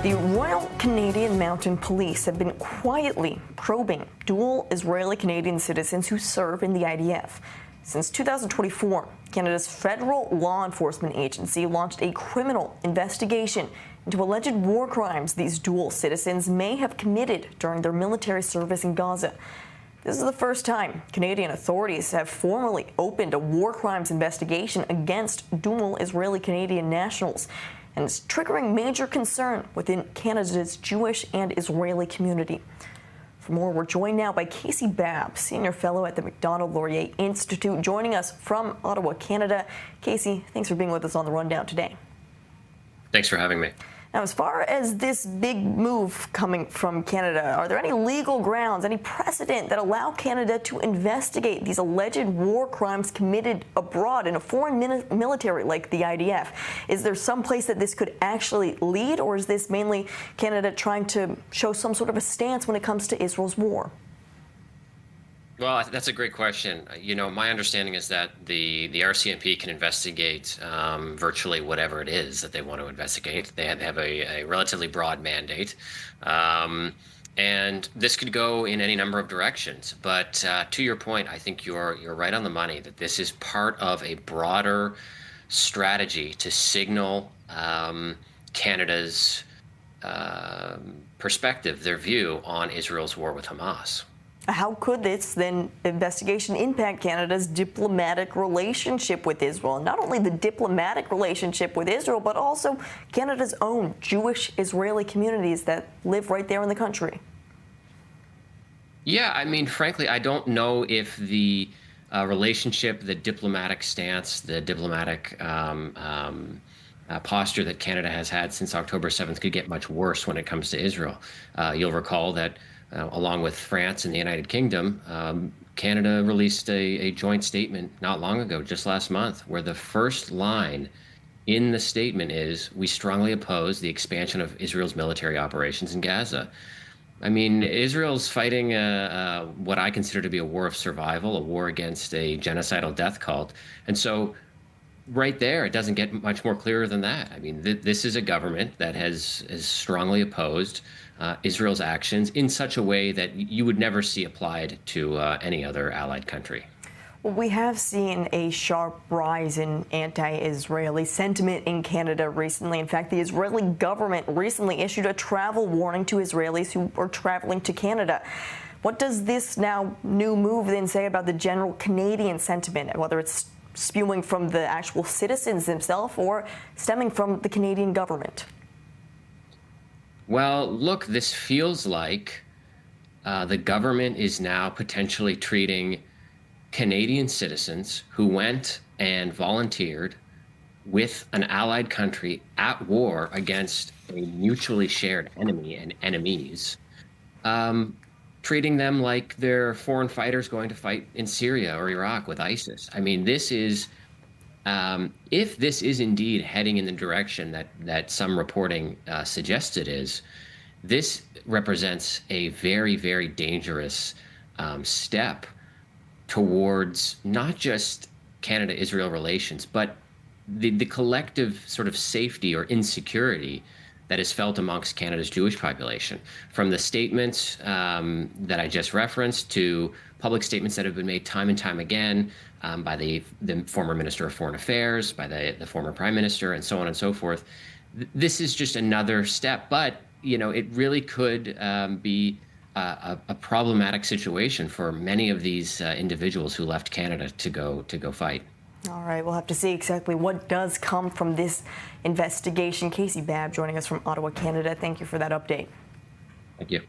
The Royal Canadian Mounted Police have been quietly probing dual Israeli-Canadian citizens who serve in the IDF. Since 2024, Canada's federal law enforcement agency launched a criminal investigation into alleged war crimes these dual citizens may have committed during their military service in Gaza. This is the first time Canadian authorities have formally opened a war crimes investigation against dual Israeli-Canadian nationals, and it's triggering major concern within Canada's Jewish and Israeli community. For more, we're joined now by Casey Babb, Senior Fellow at the Macdonald-Laurier Institute, joining us from Ottawa, Canada. Casey, thanks for being with us on The Rundown today. Thanks for having me. Now, as far as this big move coming from Canada, are there any legal grounds, any precedent that allow Canada to investigate these alleged war crimes committed abroad in a foreign military like the IDF? Is there some place that this could actually lead, or is this mainly Canada trying to show some sort of a stance when it comes to Israel's war? Well, that's a great question. You know, my understanding is that the RCMP can investigate virtually whatever it is that they want to investigate. They have a relatively broad mandate. And this could go in any number of directions. But to your point, I think you're right on the money that this is part of a broader strategy to signal Canada's perspective, their view on Israel's war with Hamas. How could this then investigation impact Canada's diplomatic relationship with Israel? Not only the diplomatic relationship with Israel, but also Canada's own Jewish Israeli communities that live right there in the country. Yeah, I mean, frankly, I don't know if the relationship, the diplomatic stance, the diplomatic posture that Canada has had since October 7th could get much worse when it comes to Israel. You'll recall that along with France and the United Kingdom, Canada released a joint statement not long ago, just last month, where the first line in the statement is, "We strongly oppose the expansion of Israel's military operations in Gaza." I mean, Israel's fighting what I consider to be a war of survival, a war against a genocidal death cult. And so right there, it doesn't get much more clearer than that. I mean, this is a government that has strongly opposed Israel's actions in such a way that you would never see applied to any other allied country. Well, we have seen a sharp rise in anti-Israeli sentiment in Canada recently. In fact, the Israeli government recently issued a travel warning to Israelis who are traveling to Canada. What does this now new move then say about the general Canadian sentiment, whether it's spewing from the actual citizens themselves or stemming from the Canadian government? Well, look, this feels like the government is now potentially treating Canadian citizens who went and volunteered with an allied country at war against a mutually shared enemy and enemies, treating them like they're foreign fighters going to fight in Syria or Iraq with ISIS. I mean, this is, if this is indeed heading in the direction that some reporting suggests it is, this represents a very, very dangerous step towards not just Canada-Israel relations, but the collective sort of safety or insecurity that is felt amongst Canada's Jewish population. From the statements that I just referenced to public statements that have been made time and time again by the former Minister of Foreign Affairs, by the former Prime Minister, and so on and so forth. This is just another step, but you know, it really could be a problematic situation for many of these individuals who left Canada to go fight. All right, we'll have to see exactly what does come from this investigation. Casey Babb joining us from Ottawa, Canada. Thank you for that update. Thank you.